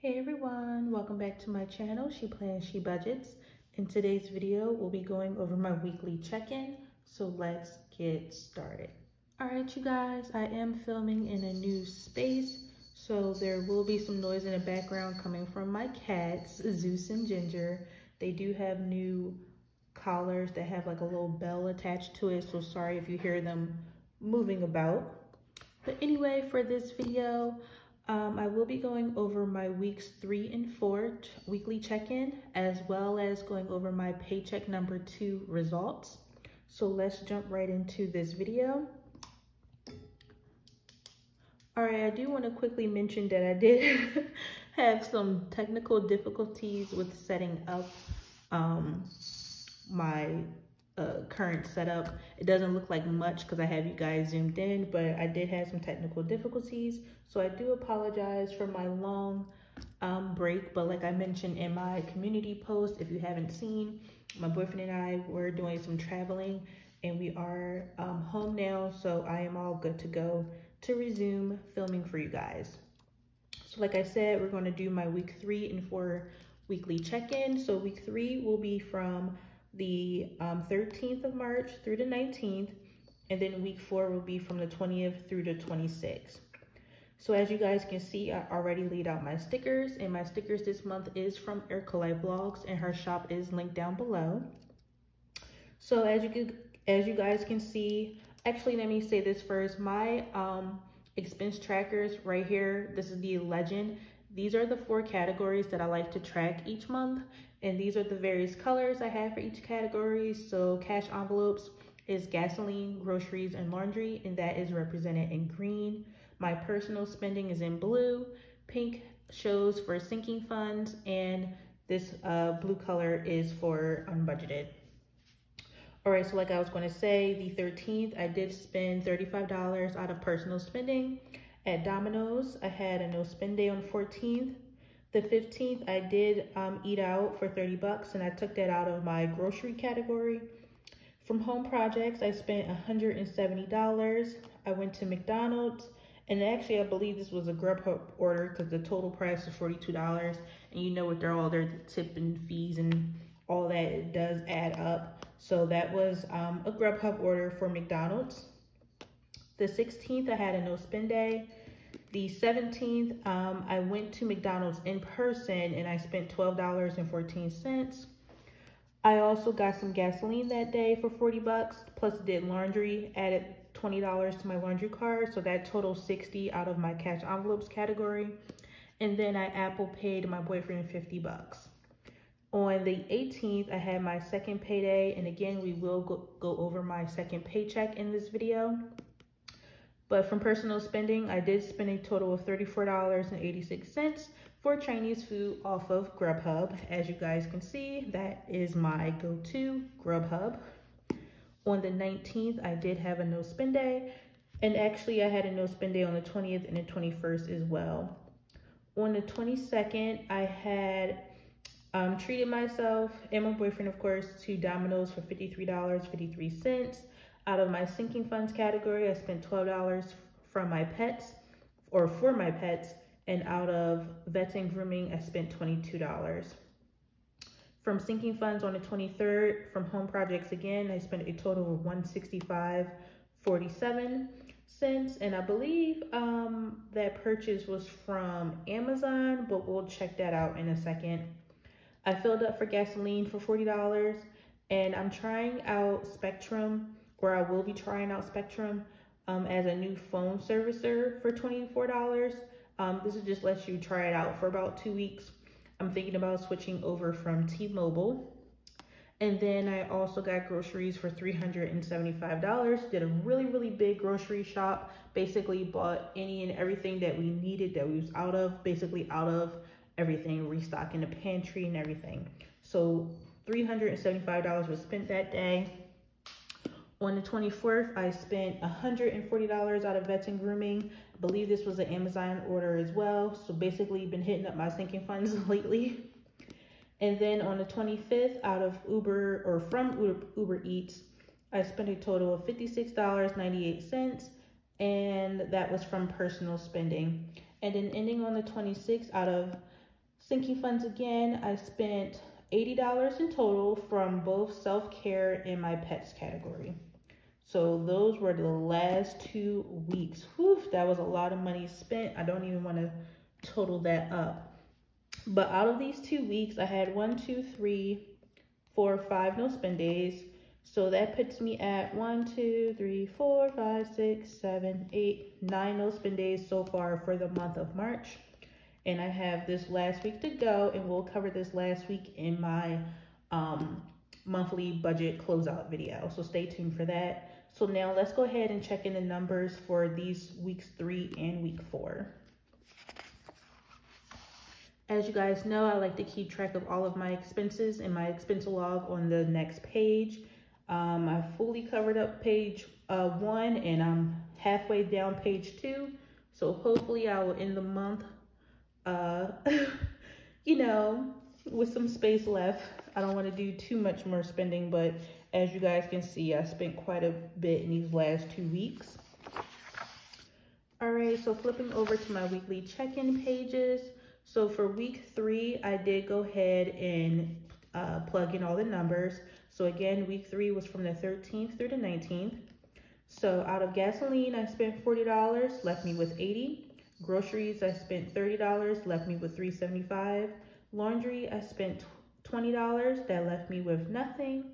Hey everyone, welcome back to my channel, She Plans, She Budgets. In today's video, we'll be going over my weekly check-in, so let's get started. All right, you guys, I am filming in a new space, so there will be some noise in the background coming from my cats, Zeus and Ginger. They do have new collars that have like a little bell attached to it, so sorry if you hear them moving about. But anyway, for this video, I will be going over my weeks 3 and 4 weekly check-in, as well as going over my Paycheck Number 2 results. So let's jump right into this video. All right, I do want to quickly mention that I did have some technical difficulties with setting up my current setup. It doesn't look like much because I have you guys zoomed in, but I did have some technical difficulties, so I do apologize for my long break. But like I mentioned in my community post, if you haven't seen, my boyfriend and I were doing some traveling and we are home now, so I am all good to go to resume filming for you guys. So like I said, we're going to do my week 3 and 4 weekly check-in. So week 3 will be from the 13th of March through the 19th, and then week 4 will be from the 20th through the 26th. So as you guys can see, I already laid out my stickers, and my stickers this month is from Life Vlogs, and her shop is linked down below. So as you guys can see, actually let me say this first, my expense trackers right here, this is the Legend. These are the 4 categories that I like to track each month, and these are the various colors I have for each category. So cash envelopes is gasoline, groceries, and laundry, and that is represented in green. My personal spending is in blue. Pink shows for sinking funds, and this blue color is for unbudgeted. All right, so like I was going to say, the 13th, I did spend $35 out of personal spending. At Domino's, I had a no spend day on the 14th. The 15th, I did eat out for 30 bucks, and I took that out of my grocery category. From home projects, I spent $170. I went to McDonald's, and actually I believe this was a Grubhub order because the total price was $42, and you know with all their tip and fees and all that, it does add up. So that was a Grubhub order for McDonald's. The 16th, I had a no spend day. The 17th, I went to McDonald's in person and I spent $12.14. I also got some gasoline that day for 40 bucks, plus did laundry, added $20 to my laundry card, so that totaled $60 out of my cash envelopes category. And then I Apple paid my boyfriend 50 bucks. On the 18th, I had my second payday, and again, we will go over my second paycheck in this video. But from personal spending, I did spend a total of $34.86 for Chinese food off of Grubhub. As you guys can see, that is my go-to, Grubhub. On the 19th, I did have a no spend day, and actually I had a no spend day on the 20th and the 21st as well. On the 22nd, I had treated myself and my boyfriend, of course, to Domino's for $53.53. Out of my sinking funds category, I spent $12 from my pets, or for my pets, and out of vets and grooming, I spent $22. From sinking funds on the 23rd, from home projects again, I spent a total of $165.47. And I believe that purchase was from Amazon, but we'll check that out in a second. I filled up for gasoline for $40, and I'm trying out Spectrum, or I will be trying out Spectrum as a new phone servicer for $24. This just lets you try it out for about 2 weeks. I'm thinking about switching over from T-Mobile. And then I also got groceries for $375. Did a really, really big grocery shop. Basically bought any and everything that we needed that we was out of. Basically out of everything, restocking the pantry and everything. So $375 was spent that day. On the 24th, I spent $140 out of vets and grooming. I believe this was an Amazon order as well. So basically been hitting up my sinking funds lately. And then on the 25th, out of Uber, or from Uber Eats, I spent a total of $56.98, and that was from personal spending. And then ending on the 26th, out of Sinking funds again, I spent $80 in total from both self-care and my pets category. So those were the last 2 weeks. Whew, that was a lot of money spent. I don't even want to total that up. But out of these 2 weeks, I had 1, 2, 3, 4, 5 no spend days. So that puts me at 1, 2, 3, 4, 5, 6, 7, 8, 9 no spend days so far for the month of March. And I have this last week to go, and we'll cover this last week in my monthly budget closeout video. So stay tuned for that. So now let's go ahead and check in the numbers for these weeks 3 and week 4. As you guys know, I like to keep track of all of my expenses in my expense log on the next page. I fully covered up page 1, and I'm halfway down page 2. So hopefully I will end the month you know, with some space left. I don't want to do too much more spending, but as you guys can see, I spent quite a bit in these last 2 weeks. All right, so flipping over to my weekly check-in pages. So for week 3, I did go ahead and plug in all the numbers. So again, week 3 was from the 13th through the 19th. So out of gasoline, I spent $40, left me with $80. Groceries, I spent $30, left me with $3.75. Laundry, I spent $20, that left me with nothing.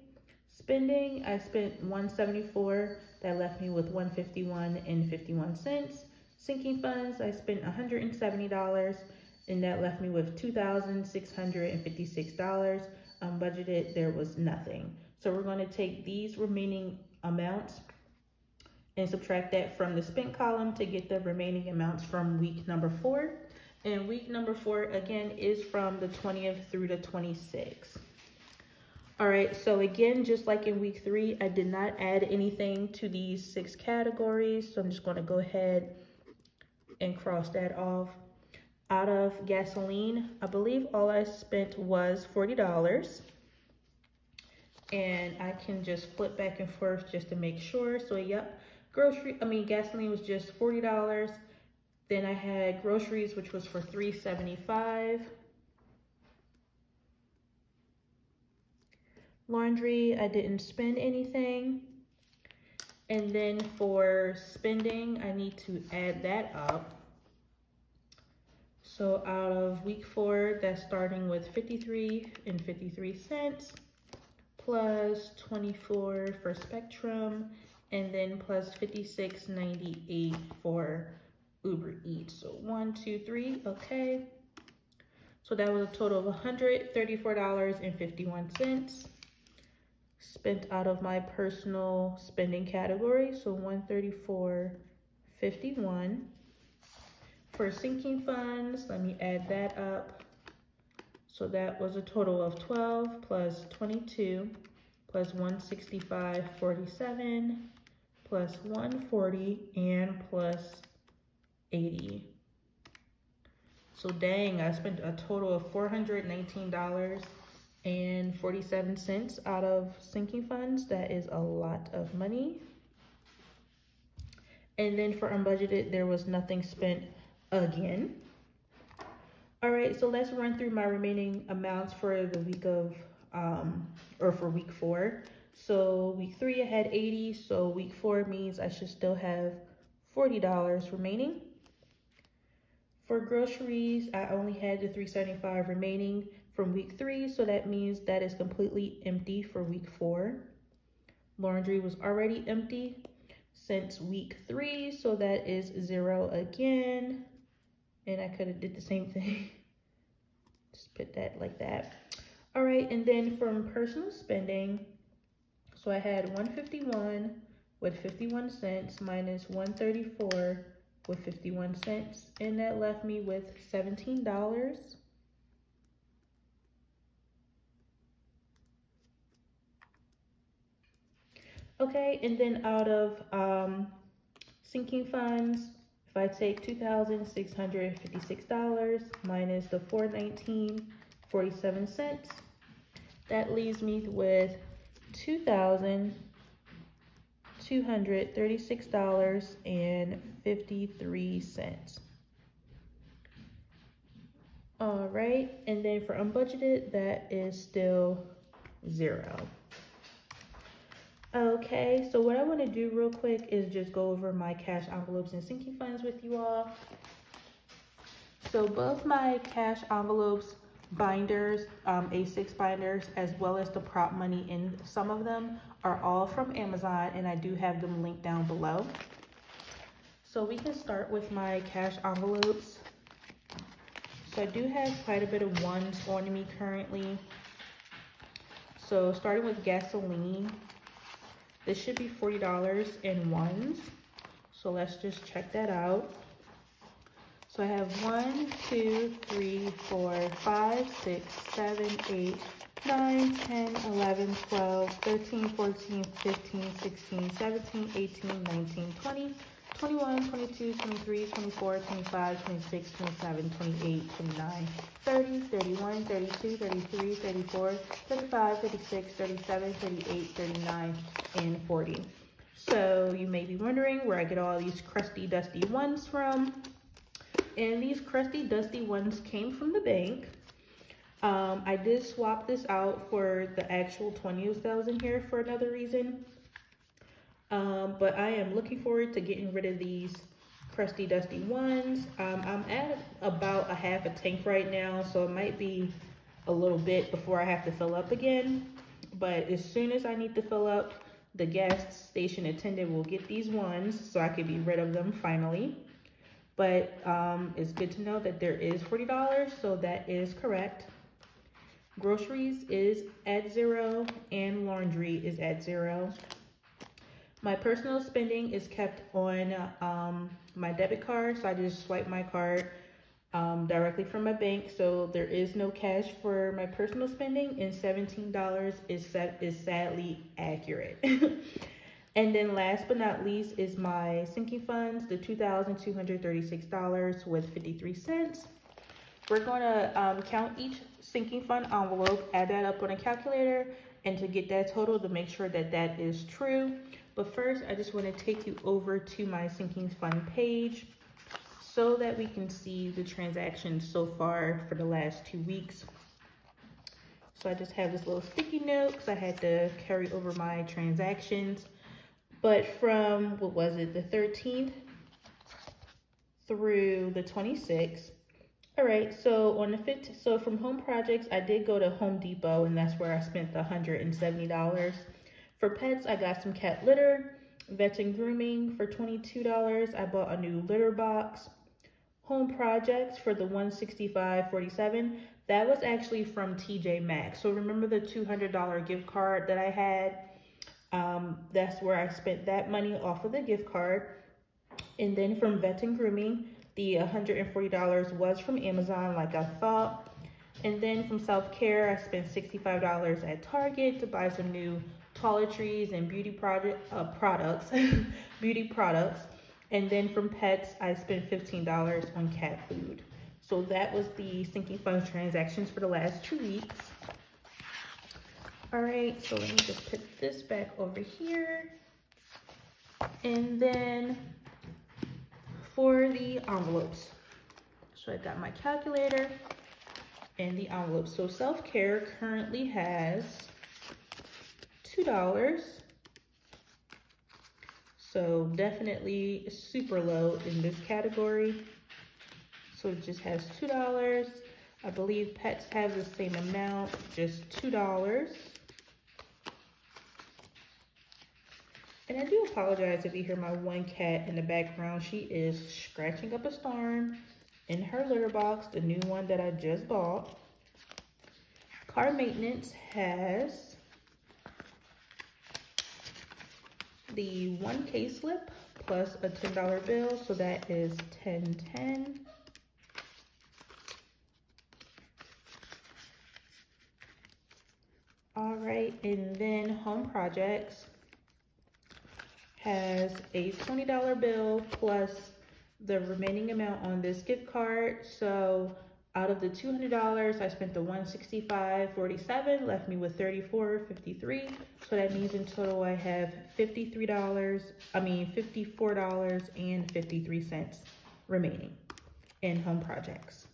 Spending, I spent $174, that left me with $151.51. Sinking funds, I spent $170, and that left me with $2,656. Budgeted, there was nothing. So we're going to take these remaining amounts and subtract that from the spent column to get the remaining amounts from week number 4. And week number 4, again, is from the 20th through the 26th. All right, so again, just like in week 3, I did not add anything to these 6 categories. So I'm just going to go ahead and cross that off. Out of gasoline, I believe all I spent was $40. And I can just flip back and forth just to make sure. So yep. Gasoline was just $40. Then I had groceries, which was for $3.75. Laundry, I didn't spend anything. And then for spending, I need to add that up. So out of week 4, that's starting with 53.53 cents, plus 24 for Spectrum, and then plus 56.98 for Uber Eats. So 1, 2, 3, okay. So that was a total of $134.51 spent out of my personal spending category. So $134.51. For sinking funds, let me add that up. So that was a total of 12 plus 22 plus 165.47 plus 140 and plus 80. So dang, I spent a total of $419.47 out of sinking funds. That is a lot of money. And then for unbudgeted, there was nothing spent again. All right, so let's run through my remaining amounts for the week of, for week 4. So week 3, I had 80. So week 4 means I should still have $40 remaining. For groceries, I only had the $3.75 remaining from week 3. So that means that is completely empty for week 4. Laundry was already empty since week 3. So that is 0 again. And I could have did the same thing. Just put that like that. All right, and then from personal spending, so I had 151 with 51 cents minus 134 with 51 cents, and that left me with $17. Okay, and then out of sinking funds, if I take $2,656 minus the $419.47, that leaves me with $2,236.53. All right, and then for unbudgeted, that is still 0. Okay, so what I want to do real quick is just go over my cash envelopes and sinking funds with you all. So both my cash envelopes binders, A6 binders, as well as the prop money in some of them are all from Amazon, and I do have them linked down below. So we can start with my cash envelopes. So I do have quite a bit of ones on me currently. So starting with gasoline, this should be $40 in ones. So let's just check that out. So I have 1, 2, 3, 4, 5, 6, 7, 8, 9, 10, 11, 12, 13, 14, 15, 16, 17, 18, 19, 20, 21, 22, 23, 24, 25, 26, 27, 28, 29, 30, 31, 32, 33, 34, 35, 36, 37, 38, 39, and 40. So you may be wondering where I get all these crusty, dusty ones from. And these crusty, dusty ones came from the bank. I did swap this out for the actual 20s that was in here for another reason. But I am looking forward to getting rid of these crusty, dusty ones. I'm at about a half a tank right now, so it might be a little bit before I have to fill up again. But as soon as I need to fill up, the gas station attendant will get these ones so I can be rid of them finally. But it's good to know that there is $40, so that is correct. Groceries is at 0 and laundry is at 0. My personal spending is kept on my debit card, so I just swipe my card directly from my bank. So there is no cash for my personal spending, and $17 is sadly accurate. And then last but not least is my sinking funds, the $2,236 with 53 cents. We're going to count each sinking fund envelope, add that up on a calculator, and to get that total to make sure that that is true. But first, I just want to take you over to my sinking fund page so that we can see the transactions so far for the last 2 weeks. So I just have this little sticky note because I had to carry over my transactions. But from, what was it, the 13th through the 26th. All right, so on the 15th, so from home projects, I did go to Home Depot, and that's where I spent the $170. For pets, I got some cat litter. Vets and grooming for $22. I bought a new litter box. Home projects for the $165.47. That was actually from TJ Maxx. So remember the $200 gift card that I had? That's where I spent that money off of the gift card. And then from Vet and Grooming, the $140 was from Amazon, like I thought. And then from self-care, I spent $65 at Target to buy some new toiletries and beauty products. Beauty products. And then from pets, I spent $15 on cat food. So that was the sinking funds transactions for the last 2 weeks. All right, so let me just put this back over here. And then for the envelopes. So I got my calculator and the envelopes. So self-care currently has $2. So definitely super low in this category. So it just has $2. I believe pets have the same amount, just $2. And I do apologize if you hear my one cat in the background. She is scratching up a storm in her litter box, the new one that I just bought. Car maintenance has the 1K slip plus a $10 bill, so that is $10.10. All right, and then home projects has a $20 bill plus the remaining amount on this gift card. So out of the $200, I spent the $165.47, left me with $34.53. So that means in total I have $54.53 remaining in home projects.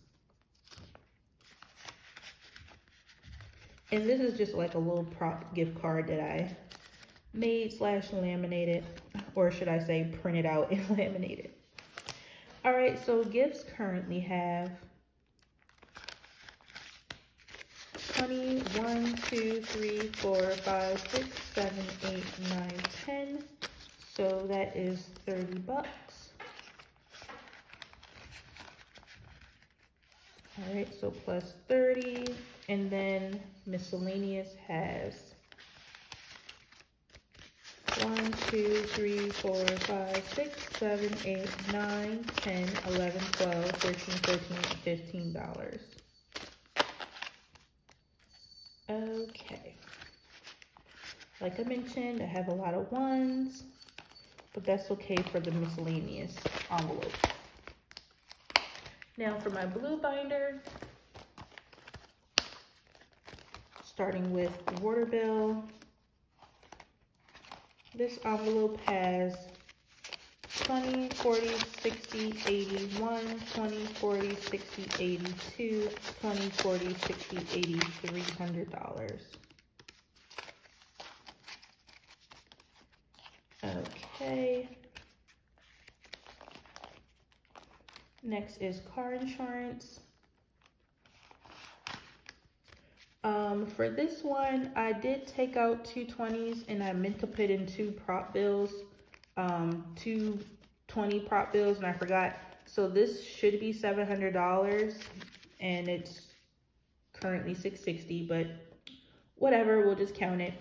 And this is just like a little prop gift card that I made / laminated, or should I say printed out and laminated. All right, so gifts currently have 20, 1, 2, 3, 4, 5, 6, 7, 8, 9, 10. So that is 30 bucks. All right, so plus 30, and then miscellaneous has 1, 2, 3, 4, 5, 6, 7, 8, 9, 10, 11, 12, 13, 14, $15. Okay. Like I mentioned, I have a lot of ones, but that's okay for the miscellaneous envelope. Now for my blue binder, starting with the water bill, this envelope has 20, 40, 60, 81, 20, 40, 60, 82, 20, 40, 60, 80, $300. Okay. Next is car insurance. For this one, I did take out 2 20s and I meant to put in 2 prop bills, 2 20 prop bills, and I forgot. So this should be $700 and it's currently $660, but whatever, we'll just count it.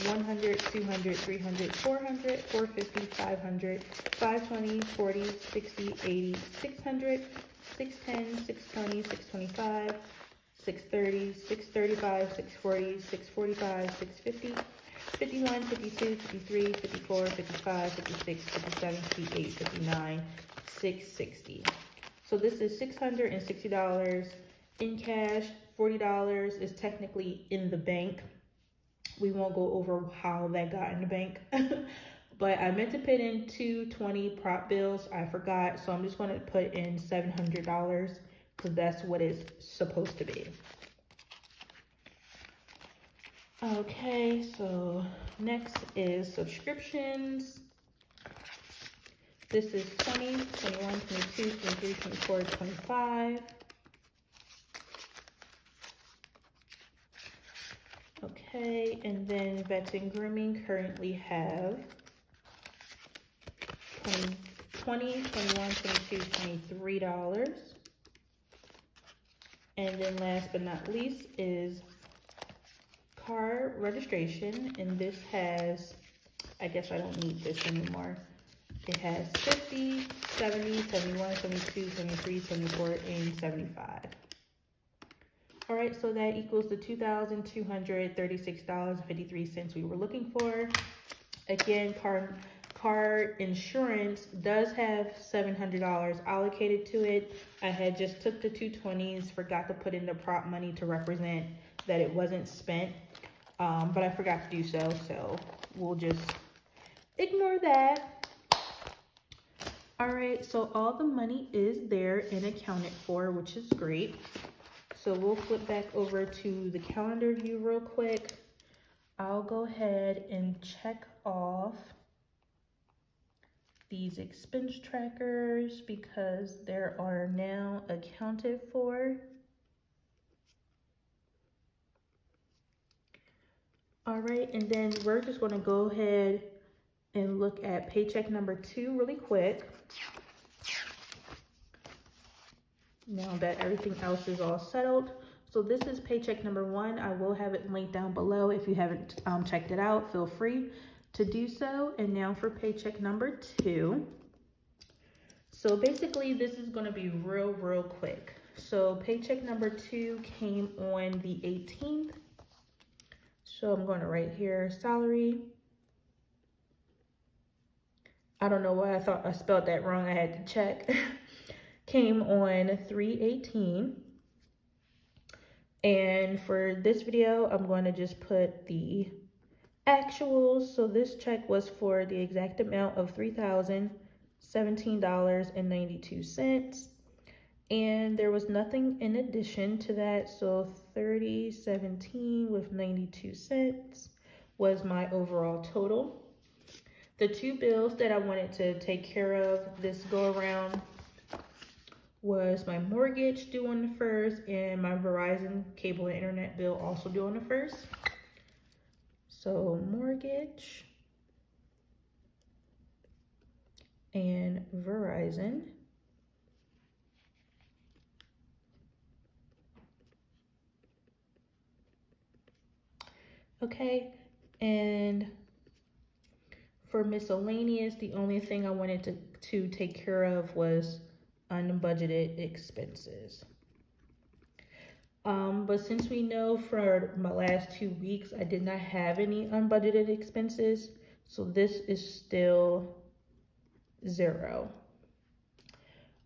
100, 200, 300, 400, 450, 500, 520, 40, 60, 80, 600, 610, 620, 625, 630, 635, 640, 645, 650, 51, 52, 53, 54, 55, 56, 57, 58, 59, 660. So this is $660 in cash. $40 is technically in the bank. We won't go over how that got in the bank. But I meant to put in 2 20 prop bills. I forgot. So I'm just going to put in $700 because that's what it's supposed to be. Okay, so next is subscriptions. This is 20, 21, 22, 23, 24, 25. Okay, and then vets and grooming currently have 20, 21, 22, $23. And then last but not least is car registration, and this has, I guess I don't need this anymore. It has 50, 70, 71, 72, 73, 74, and 75. All right, so that equals the $2,236.53 we were looking for. Again, car insurance does have $700 allocated to it. I had just took the 2 20s, forgot to put in the prop money to represent that it wasn't spent, but I forgot to do so, so we'll just ignore that. All right, so all the money is there and accounted for, which is great. So we'll flip back over to the calendar view real quick. I'll go ahead and check off these expense trackers because they are now accounted for. All right, and then we're just going to go ahead and look at paycheck number 2 really quick. Now that everything else is all settled. So this is paycheck number 1. I will have it linked down below. If you haven't checked it out, feel free to do so. And now for paycheck number 2. So basically this is going to be real quick. So paycheck number 2 came on the 18th. So I'm going to write here salary. I don't know why I thought I spelled that wrong. I had to check. Came on 3/18. And for this video, I'm going to just put the actuals. So this check was for the exact amount of $3,017.92. And there was nothing in addition to that. So $30.17 with 92 cents was my overall total. The two bills that I wanted to take care of this go around was my mortgage due on the 1st and my Verizon cable and internet bill also due on the 1st. So mortgage and Verizon. Okay, and for miscellaneous, the only thing I wanted to take care of was unbudgeted expenses. But since we know for my last 2 weeks, I did not have any unbudgeted expenses, so this is still 0.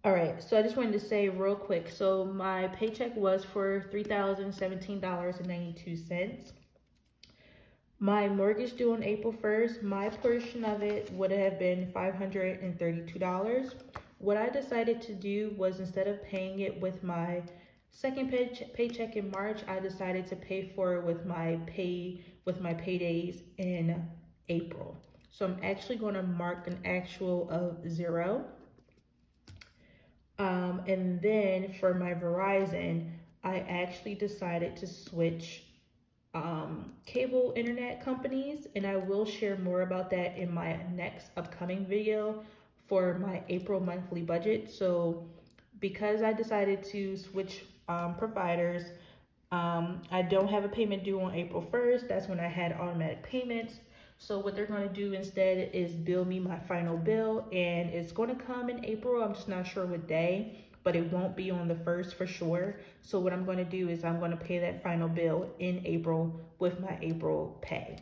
All right, so I just wanted to say real quick, so my paycheck was for $3,017.92. My mortgage due on April 1st, my portion of it would have been $532. What I decided to do was, instead of paying it with my second paycheck in March, I decided to pay for it with my paydays in April. So I'm actually going to mark an actual of 0. And then for my Verizon, I actually decided to switch cable internet companies, and I will share more about that in my next upcoming video for my April monthly budget. So because I decided to switch providers, I don't have a payment due on April 1st. That's when I had automatic payments. So what they're going to do instead is bill me my final bill, and it's going to come in April. I'm just not sure what day, but it won't be on the 1st for sure. So what I'm going to do is I'm going to pay that final bill in April with my April pay.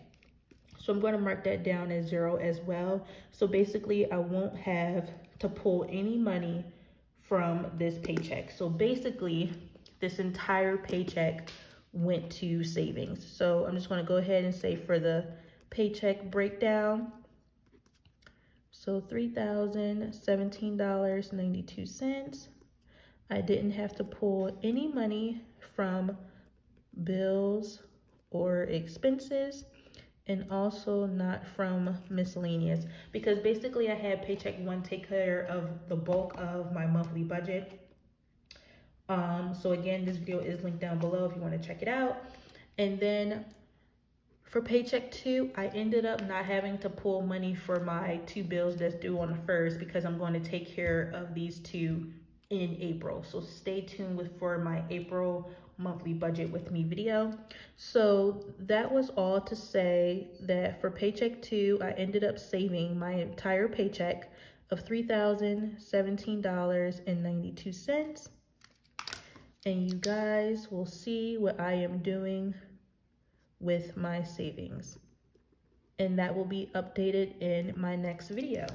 So I'm going to mark that down as 0 as well. So basically I won't have to pull any money from this paycheck. So basically this entire paycheck went to savings. So I'm just going to go ahead and say for the paycheck breakdown, so $3,017.92. I didn't have to pull any money from bills or expenses, and also not from miscellaneous, because basically I had Paycheck One take care of the bulk of my monthly budget. So again, this video is linked down below if you want to check it out. And then for Paycheck Two, I ended up not having to pull money for my 2 bills that's due on the 1st, because I'm going to take care of these 2 in April. So stay tuned for my April monthly budget with me video. So that was all to say that for Paycheck 2, I ended up saving my entire paycheck of $3,017.92. And you guys will see what I am doing with my savings, and that will be updated in my next video.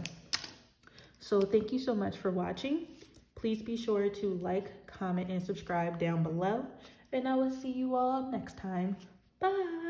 So thank you so much for watching. Please be sure to like, comment, and subscribe down below, and I will see you all next time. Bye.